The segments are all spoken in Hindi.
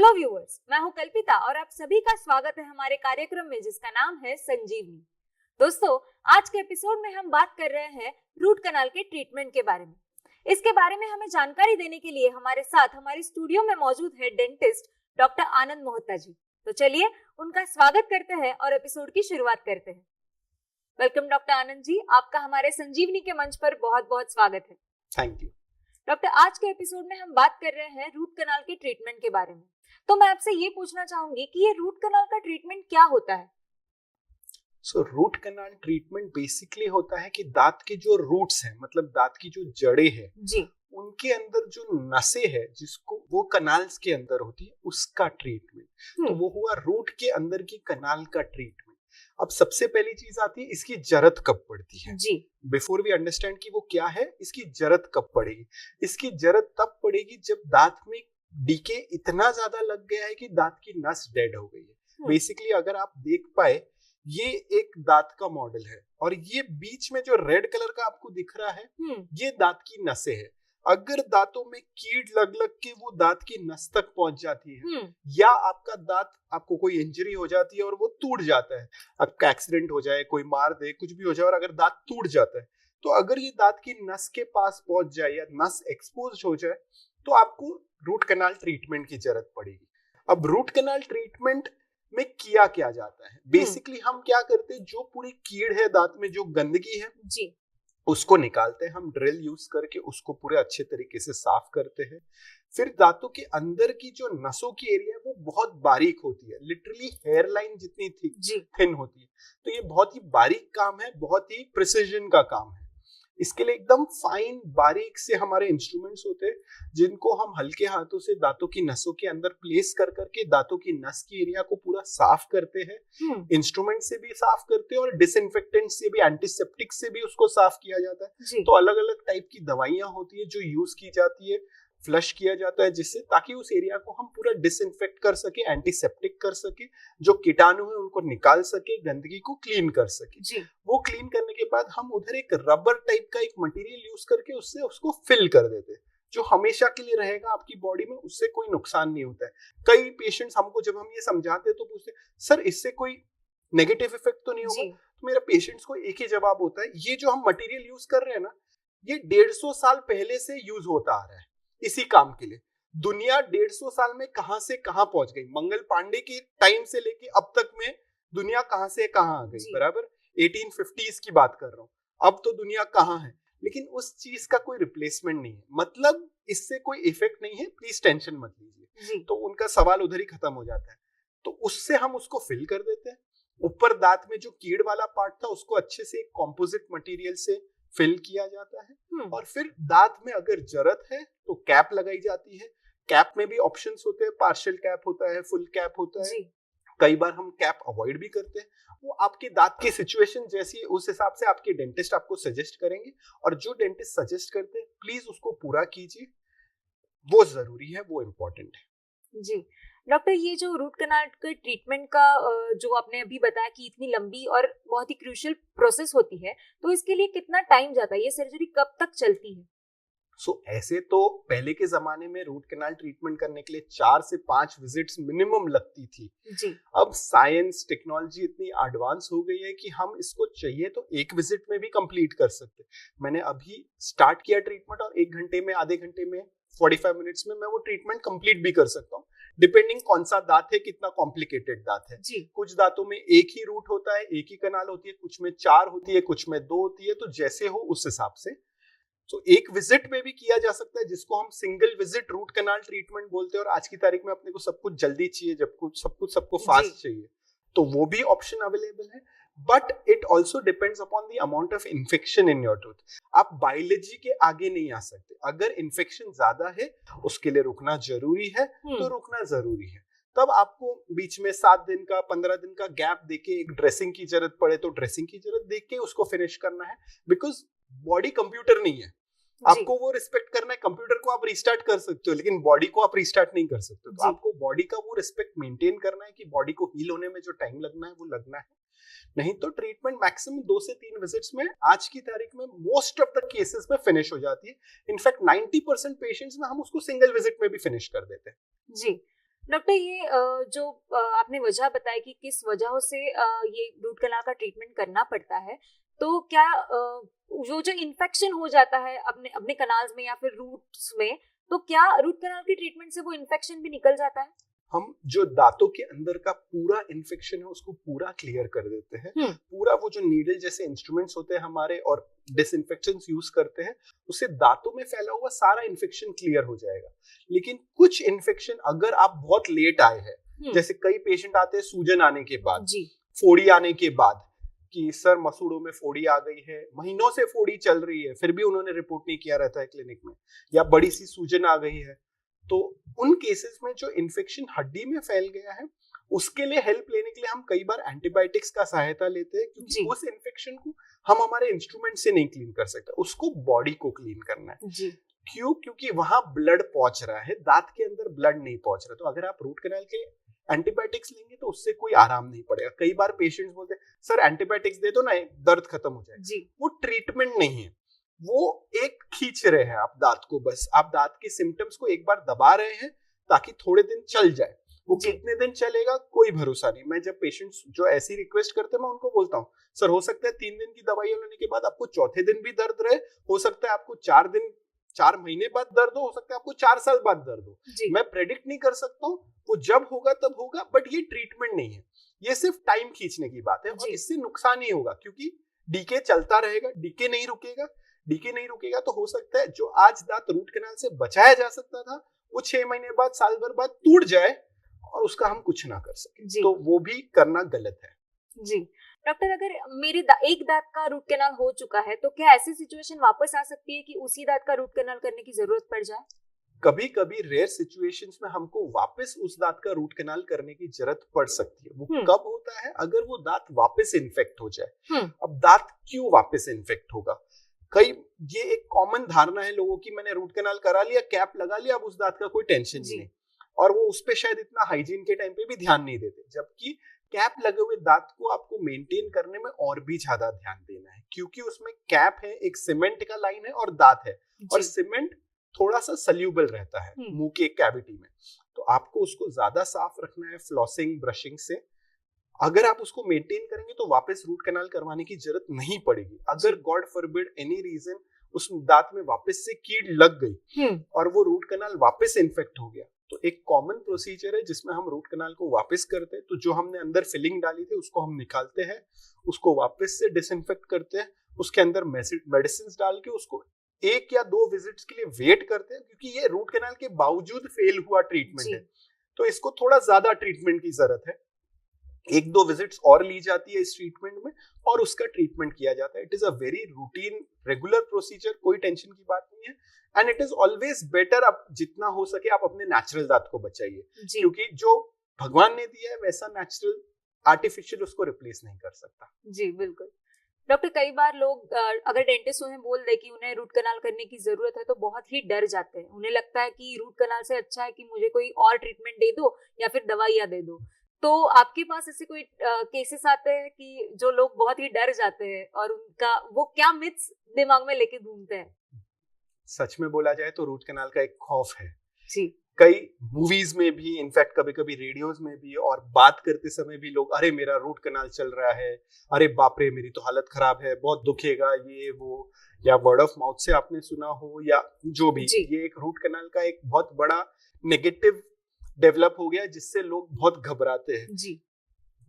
हेलो व्यूअर्स, मैं हूं कल्पिता और आप सभी का स्वागत है हमारे कार्यक्रम में जिसका नाम है संजीवनी। दोस्तों, आज के एपिसोड में हम बात कर रहे हैं रूट कैनाल के ट्रीटमेंट के बारे में। इसके बारे में हमें जानकारी देने के लिए हमारे साथ हमारे स्टूडियो में मौजूद है डेंटिस्ट डॉक्टर आनंद मोहता जी। तो चलिए उनका स्वागत करते हैं और एपिसोड की शुरुआत करते हैं। वेलकम डॉक्टर आनंद जी, आपका हमारे संजीवनी के मंच पर बहुत बहुत स्वागत है। थैंक यू डॉक्टर, आज के एपिसोड में हम बात कर रहे हैं रूट कैनाल के ट्रीटमेंट के बारे में। तो मैं आपसे ये पूछना चाहूंगी कि ये रूट कैनाल का ट्रीटमेंट क्या होता है? रूट कैनाल ट्रीटमेंट बेसिकली होता है कि दांत के जो रूट्स हैं, मतलब दांत की जो जड़ें हैं जी, उनके अंदर जो नसें हैं जिसको वो कनाल्स के अंदर होती है उसका ट्रीटमेंट। तो वो हुआ रूट के अंदर की कनाल का ट्रीटमेंट। अब सबसे पहली चीज आती है इसकी जरूरत कब पड़ती है। जी, बिफोर वी अंडरस्टैंड कि वो क्या है, इसकी जरूरत कब पड़ेगी। इसकी जरूरत तब पड़ेगी जब दांत में डीके इतना ज्यादा लग गया है कि दांत की नस डेड हो गई है। बेसिकली अगर आप देख पाए, ये एक दांत का मॉडल है और ये बीच में जो रेड कलर का आपको दिख रहा है ये दांत की नसें है। अगर दांतों में कीड़ लग लग के वो दांत की नस तक पहुंच जाती है या आपका दांत, आपको कोई इंजरी हो जाती है और वो टूट जाता है, आपका एक्सीडेंट हो जाए, कोई मार दे, कुछ भी हो जाए और अगर दांत टूट जाता है, तो अगर ये दांत की नस के पास पहुंच जाए या नस एक्सपोज हो जाए तो आपको रूट कैनाल ट्रीटमेंट की जरूरत पड़ेगी। अब रूट कैनाल ट्रीटमेंट में किया क्या जाता है, बेसिकली हम क्या करते हैं, जो पूरी कीड़ है दांत में, जो गंदगी है जी, उसको निकालते हैं। हम ड्रिल यूज करके उसको पूरे अच्छे तरीके से साफ करते हैं। फिर दांतों के अंदर की जो नसों की एरिया है वो बहुत बारीक होती है, लिटरली हेयर लाइन जितनी थिन होती है। तो ये बहुत ही बारीक काम है, बहुत ही प्रिसीजन का काम है। इसके लिए एकदम फाइन बारीक से हमारे इंस्ट्रूमेंट्स होते हैं जिनको हम हल्के हाथों से दांतों की नसों के अंदर प्लेस कर करके दांतों की नस की एरिया को पूरा साफ करते हैं। इंस्ट्रूमेंट से भी साफ करते हैं और डिसइंफेक्टेंट से भी, एंटीसेप्टिक से भी उसको साफ किया जाता है। तो अलग अलग टाइप की दवाइयां होती है जो यूज की जाती है, फ्लश किया जाता है जिससे, ताकि उस एरिया को हम पूरा डिसइंफेक्ट कर सके, एंटीसेप्टिक कर सके, जो कीटाणु है उनको निकाल सके, गंदगी को क्लीन कर सके। वो क्लीन करने के बाद हम उधर एक रबर टाइप का एक मटेरियल यूज करके उससे उसको फिल कर देते हैं, जो हमेशा के लिए रहेगा आपकी बॉडी में, उससे कोई नुकसान नहीं होता है। कई पेशेंट्स हमको जब हम ये समझाते हैं तो पूछते हैं, सर इससे कोई नेगेटिव इफेक्ट तो नहीं होगा? तो मेरा पेशेंट्स को एक ही जवाब होता है, ये जो हम मटेरियल यूज कर रहे हैं ना, ये 150 साल पहले से यूज होता आ रहा है इसी काम के लिए। दुनिया 150 साल में कहां से कहां पहुंच गई, मंगल पांडे के टाइम से लेके अब तक में दुनिया कहां से कहां आ गई, बराबर 1850s की बात कर रहा हूं। अब तो दुनिया कहां है, लेकिन उस चीज का कोई रिप्लेसमेंट नहीं है, मतलब इससे कोई इफेक्ट नहीं है, प्लीज टेंशन मत लीजिए। तो उनका सवाल उधर ही खत्म हो जाता है। तो उससे हम उसको फिल कर देते हैं। ऊपर दांत में जो कीड़ वाला पार्ट था उसको अच्छे से एक कॉम्पोजिट मटेरियल से फिल किया जाता है और फिर दांत में अगर जरूरत है तो कैप लगाई जाती है। कैप में भी ऑप्शंस होते हैं, पार्शियल कैप होता है, फुल कैप होता है। कई बार हम कैप अवॉइड भी करते हैं, वो आपके दांत की सिचुएशन जैसी है उस हिसाब से आपके डेंटिस्ट आपको सजेस्ट करेंगे और जो डेंटिस्ट सजेस्ट करते हैं प्लीज उसको पूरा कीजिए, वो जरूरी है, वो इम्पोर्टेंट है। जी डॉक्टर, ये जो रूट कैनाल के ट्रीटमेंट का जो आपने अभी बताया कि इतनी लंबी और बहुत ही क्रूशियल प्रोसेस होती है, तो इसके लिए कितना टाइम जाता है? ये सर्जरी कब तक चलती है? ऐसे तो पहले के जमाने में रूट कैनाल ट्रीटमेंट करने के लिए 4 से 5 विजिट्स मिनिमम लगती थी। अब साइंस टेक्नोलॉजी इतनी एडवांस हो गई है कि हम इसको चाहिए तो एक विजिट में भी कंप्लीट कर सकते। मैंने अभी स्टार्ट किया ट्रीटमेंट और 1 घंटे में, आधे घंटे में, 45 मिनट्स में मैं वो ट्रीटमेंट कंप्लीट भी कर सकता हूँ, डिपेंडिंग कौन सा दांत है, कितना कॉम्प्लिकेटेड दांत है। कुछ दांतों में एक ही रूट होता है, एक ही कनाल होती है, कुछ में 4 होती है, कुछ में 2 होती है, तो जैसे हो उस हिसाब से। तो एक विजिट में भी किया जा सकता है, जिसको हम single visit root canal treatment बोलते हैं। और आज की तारीख में अपने को सब कुछ जल्दी चाहिए, जब कुछ सबको फास्ट चाहिए, तो वो भी ऑप्शन अवेलेबल है। But it also depends upon the amount of infection in your tooth. आप बायोलॉजी के आगे नहीं आ सकते। अगर इन्फेक्शन ज्यादा है उसके लिए रुकना जरूरी है, तो रुकना जरूरी है। तब आपको बीच में 7 दिन का, 15 दिन का गैप देके एक ड्रेसिंग की जरूरत पड़े तो ड्रेसिंग की जरूरत देख के उसको फिनिश करना है। बिकॉज बॉडी कंप्यूटर नहीं है, आपको वो रिस्पेक्ट करना है। कंप्यूटर को आप रिस्टार्ट कर सकते हो लेकिन बॉडी को आप रिस्टार्ट नहीं कर सकते। तो आपको बॉडी का वो रिस्पेक्ट मेंटेन करना है कि बॉडी को हील होने में जो टाइम लगना है वो लगना है। नहीं तो ट्रीटमेंट मैक्सिमम 2 से 3 विजिट्स में आज की तारीख में मोस्ट ऑफ द केसेस में फिनिश हो जाती है। इनफैक्ट 90% पेशेंट्स में हम उसको सिंगल विजिट में भी फिनिश कर देते हैं। जी डॉक्टर ये जो आपने वजह बताई कि किस वजह से ये रूट कनाल का ट्रीटमेंट करना पड़ता है, तो क्या जो इन्फेक्शन हो जाता है अपने अपने कनाल्स में या फिर रूट्स में, तो क्या रूट कनाल की ट्रीटमेंट से वो इन्फेक्शन भी निकल जाता है? हम जो दांतों के अंदर का पूरा इन्फेक्शन है उसको पूरा क्लियर कर देते हैं। पूरा वो जो नीडल जैसे इंस्ट्रूमेंट्स होते हैं हमारे और डिसइंफेक्टेंट्स यूज करते हैं, उससे दांतों में फैला हुआ सारा इन्फेक्शन क्लियर हो जाएगा। लेकिन कुछ इन्फेक्शन अगर आप बहुत लेट आए हैं, जैसे कई पेशेंट आते हैं सूजन आने के बाद, फोड़ी आने के बाद, कि सर मसूड़ों में फोड़ी आ गई है, महीनों से फोड़ी चल रही है, फिर भी उन्होंने रिपोर्ट नहीं किया रहता है क्लिनिक में, या बड़ी सी सूजन आ गई है, तो उन केसेस में जो इन्फेक्शन हड्डी में फैल गया है उसके लिए हेल्प लेने के लिए हम कई बार एंटीबायोटिक्स का सहायता लेते हैं, क्योंकि उस इन्फेक्शन को हम हमारे इंस्ट्रूमेंट से नहीं क्लीन कर सकते, उसको बॉडी को क्लीन करना है। क्यों? क्योंकि वहां ब्लड पहुंच रहा है, दांत के अंदर ब्लड नहीं पहुंच रहा। तो अगर आप रूट कैनाल के एंटीबायोटिक्स लेंगे तो उससे कोई आराम नहीं पड़ेगा। कई बार पेशेंट्स बोलते हैं सर एंटीबायोटिक्स दे दो ना, दर्द खत्म हो जाए। वो ट्रीटमेंट नहीं है, वो एक खींच रहे हैं आप दांत को, बस आप दांत के सिम्टम्स को एक बार दबा रहे हैं ताकि थोड़े दिन चल जाए। वो कितने दिन चलेगा कोई भरोसा नहीं। मैं जब पेशेंट्स जो ऐसी रिक्वेस्ट करते हैं मैं उनको बोलता हूँ सर हो सकता है 3 दिन की दवाइयां लेने के बाद आपको चौथे दिन भी दर्द रहे, हो सकता है आपको 4 महीने बाद दर्द हो सकता है आपको 4 साल बाद दर्द हो। मैं प्रेडिक्ट नहीं कर सकता हूँ, वो जब होगा तब होगा, बट ये ट्रीटमेंट नहीं है, ये सिर्फ टाइम खींचने की बात है। और इससे नुकसान ही होगा क्योंकि डीके चलता रहेगा, डीके नहीं रुकेगा तो हो सकता है जो आज दांत रूट कैनाल से बचाया जा सकता था वो 6 महीने बाद, साल भर बाद टूट जाए और उसका हम कुछ ना कर सके, तो वो भी करना गलत है। जी डॉक्टर, अगर मेरे एक दांत का रूट कैनाल हो चुका है तो क्या ऐसी सिचुएशन वापस आ सकती है कि उसी दांत का रूट कैनाल करने की जरूरत पड़ जाए? कभी कभी रेयर सिचुएशंस में हमको वापस उस दांत का रूट कैनाल करने की जरूरत पड़ सकती है। वो कब होता है? अगर वो दांत वापस इन्फेक्ट हो जाए। अब दांत क्यों वापस इन्फेक्ट होगा? ये एक कॉमन धारणा है लोगों की, मैंने रूट कैनाल करा लिया, कैप लगा लिया, अब उस दांत का कोई टेंशन नहीं, और वो उस पे शायद इतना हाइजीन के टाइम पे भी ध्यान नहीं देते। जबकि कैप लगे हुए दांत को आपको मेंटेन करने में और भी ज्यादा ध्यान देना है, क्योंकि उसमें कैप है, एक सीमेंट का लाइन है और दांत है, और सीमेंट थोड़ा सा सल्यूबल रहता है मुंह के कैविटी में, तो आपको उसको ज्यादा साफ रखना है फ्लॉसिंग, ब्रशिंग से। अगर आप उसको मेंटेन करेंगे तो वापस रूट कैनाल करवाने की जरूरत नहीं पड़ेगी। अगर गॉड फॉरबिड एनी रीजन उस दांत में वापस से कीड़ लग गई और वो रूट कैनाल वापस इन्फेक्ट हो गया, तो एक कॉमन प्रोसीजर है जिसमें हम रूट कैनाल को वापस करते हैं। तो जो हमने अंदर फिलिंग डाली थी उसको हम निकालते हैं, उसको वापस से डिसइंफेक्ट करते हैं, उसके अंदर मेडिसिन डाल के उसको 1 या 2 विजिट्स के लिए वेट करते हैं, क्योंकि ये रूट कैनाल के बावजूद फेल हुआ ट्रीटमेंट है, तो इसको थोड़ा ज्यादा ट्रीटमेंट की जरूरत है। 1-2 विजिट्स और ली जाती है इस ट्रीटमेंट में और उसका ट्रीटमेंट किया जाता है। It is a very routine regular procedure, कोई टेंशन की बात नहीं है, and it is always better, आप जितना हो सके आप अपने नेचुरल दांत को बचाइए, क्योंकि जो भगवान ने दिया है वैसा नेचुरल आर्टिफिशियल उसको रिप्लेस नहीं कर सकता। जी बिल्कुल। डॉक्टर, कई बार लोग अगर डेंटिस्ट उन्हें बोल दे कि उन्हें रूट कनाल करने की जरूरत है तो बहुत ही डर जाते हैं। उन्हें लगता है कि रूट कनाल से अच्छा है कि मुझे कोई और ट्रीटमेंट दे दो या फिर दवाइयां दे दो। तो आपके पास ऐसे कोई केसेस आते हैं कि जो लोग बहुत ही डर जाते हैं और उनका वो क्या मिथ्स दिमाग में लेके घूमते हैं? सच में बोला जाए तो रूट कैनाल का एक खौफ है जी। कई मूवीज में भी, इनफैक्ट कभी कभी रेडियोज में भी, और बात करते समय भी लोग अरे मेरा रूट कैनाल चल रहा है, अरे बाप रे मेरी तो हालत खराब है, बहुत दुखेगा, ये वो, या वर्ड ऑफ माउथ से आपने सुना हो या जो भी, ये एक रूट कैनाल का एक बहुत बड़ा नेगेटिव डेवलप हो गया जिससे लोग बहुत घबराते हैं। जी।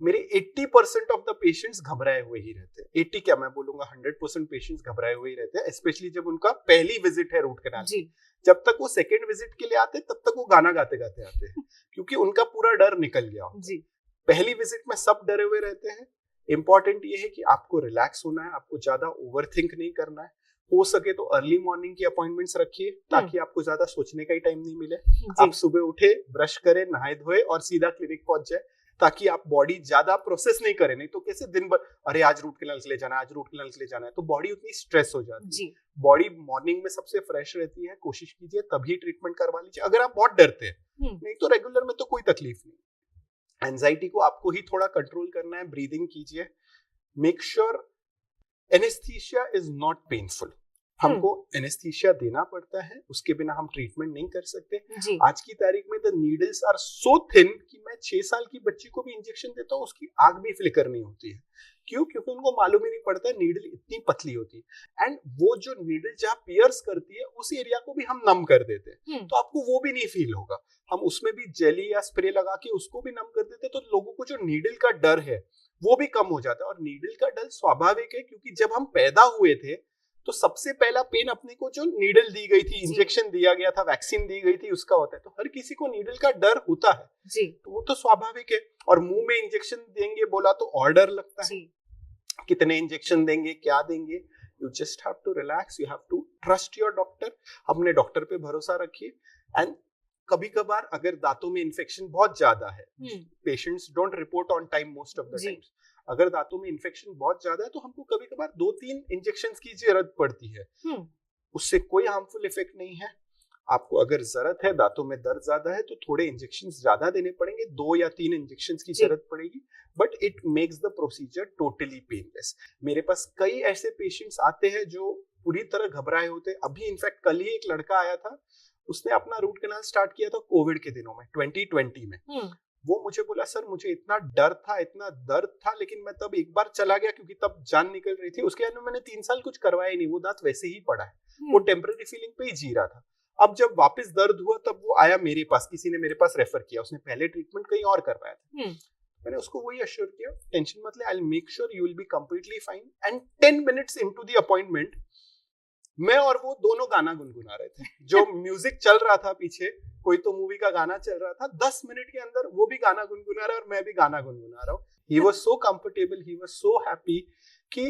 मेरे 80% ऑफ द पेशेंट्स घबराए हुए ही रहते हैं। 80 क्या मैं बोलूंगा 100% पेशेंट्स घबराए हुए ही रहते हैं, स्पेशली जब उनका पहली विजिट है रूट कैनाल की। जब तक वो सेकंड विजिट के लिए आते तब तक वो गाना गाते गाते आते हैं क्योंकि उनका पूरा डर निकल गया होता है। पहली विजिट में सब डरे हुए रहते हैं। इंपॉर्टेंट ये है कि आपको रिलैक्स होना है, आपको ज्यादा ओवरथिंक नहीं करना है। हो सके तो अर्ली मॉर्निंग की अपॉइंटमेंट्स रखिए ताकि आपको ज्यादा सोचने का ही टाइम नहीं मिले। आप सुबह उठे, ब्रश करें, नहाए धोए और सीधा क्लिनिक पहुंच जाए, ताकि आप बॉडी ज्यादा प्रोसेस नहीं करे। नहीं तो कैसे दिन भर अरे आज रूट कैनाल के लिए जाना, आज रूट कैनाल के लिए जाना है, तो बॉडी उतनी स्ट्रेस हो जाती है। बॉडी मॉर्निंग में सबसे फ्रेश रहती है, कोशिश कीजिए तभी ट्रीटमेंट करवा लीजिए अगर आप बहुत डरते हैं। नहीं तो रेगुलर में तो कोई तकलीफ नहीं। एंजाइटी को आपको ही थोड़ा कंट्रोल करना है, ब्रीदिंग कीजिए। Make sure anaesthesia is not painful. हमको एनेस्थीसिया देना पड़ता है, उसके बिना हम ट्रीटमेंट नहीं कर सकते जी। आज की तारीख में the needles are so thin कि मैं 6 साल की बच्ची को भी इंजेक्शन देता हूँ, उसकी आंख भी फ्लिकर नहीं होती है। क्यों? क्योंकि उनको मालूम ही नहीं पड़ता नीडल इतनी पतली होती है। एंड वो जो नीडल जहाँ पियर्स करती है उस एरिया को भी हम नम कर देते हैं, तो आपको वो भी नहीं फील होगा। हम उसमें भी जेली या स्प्रे लगा के उसको भी नम कर देते, तो लोगों को जो नीडल का डर है वो भी कम हो जाता है। और नीडल का डर स्वाभाविक है, क्योंकि जब हम पैदा हुए थे तो सबसे पहला पेन अपने को जो नीडल दी गई थी, इंजेक्शन दिया गया था, वैक्सीन दी गई थी, उसका होता है। तो हर किसी को नीडल का डर होता है जी। तो वो तो स्वाभाविक है। और मुंह में इंजेक्शन देंगे बोला तो और डर लगता है, कितने इंजेक्शन देंगे, क्या देंगे। You just have to relax, you have to trust your doctor. अपने डॉक्टर पे भरोसा रखिए। एंड कभी कभार अगर दांतों में इन्फेक्शन बहुत ज्यादा है, patients don't report on time most of the times, अगर दांतों में इन्फेक्शन बहुत ज्यादा है तो हमको कभी कभार 2-3 इंजेक्शंस की जरूरत पड़ती है। उससे कोई हार्मफुल इफेक्ट नहीं है। आपको अगर जरूरत है, दांतों में दर्द ज्यादा है, तो थोड़े इंजेक्शंस ज्यादा देने पड़ेंगे, 2 या 3 इंजेक्शंस की जरूरत पड़ेगी, but it makes the procedure totally painless. मेरे पास कई ऐसे पेशेंट्स आते हैं जो पूरी तरह घबराए होते हैं। अभी इनफैक्ट कल ही एक लड़का आया था, उसने अपना रूट कैनाल स्टार्ट किया था कोविड के दिनों में, 2020 में। वो मुझे बोला, सर मुझे इतना डर था, इतना दर्द था, लेकिन मैं तब एक बार चला गया क्योंकि तब जान निकल रही थी। उसके बाद में मैंने 3 साल कुछ करवाया ही नहीं, वो दांत वैसे ही पड़ा है, वो टेम्पररी फीलिंग पे ही जी रहा था। अब जब वापस दर्द हुआ तब वो आया मेरे पास, किसी ने मेरे पास रेफर किया, उसने पहले ट्रीटमेंट कहीं और करवाया था। मैंने उसको वही अश्योर किया, टेंशन मत ले, I will make sure you will be completely fine. And 10 minutes into the appointment मैं और वो दोनों गाना गुनगुना रहे थे। जो म्यूजिक चल रहा था पीछे, कोई तो मूवी का गाना चल रहा था, 10 मिनट के अंदर वो भी गाना गुनगुना रहा है और मैं भी गाना गुनगुना रहा हूँ। He was so comfortable, he was so happy कि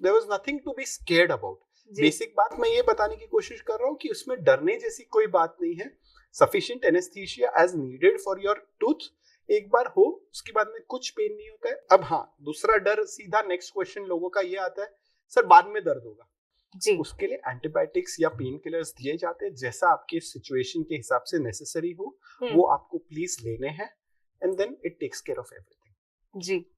there was nothing to be scared about। Basic बात मैं ये बताने की कोशिश कर रहा हूँ कि उसमें डरने जैसी कोई बात नहीं है। Sufficient anesthesia as needed for your tooth एक बार हो, उसके बाद में कुछ पेन नहीं होता है। अब हाँ, दूसरा डर, सीधा नेक्स्ट क्वेश्चन लोगों का ये आता है, सर बाद में दर्द होगा जी। उसके लिए एंटीबायोटिक्स या पेन किलर्स दिए जाते हैं, जैसा आपके सिचुएशन के हिसाब से नेसेसरी हो वो आपको प्लीज लेने हैं, and then it takes care of everything. Ji,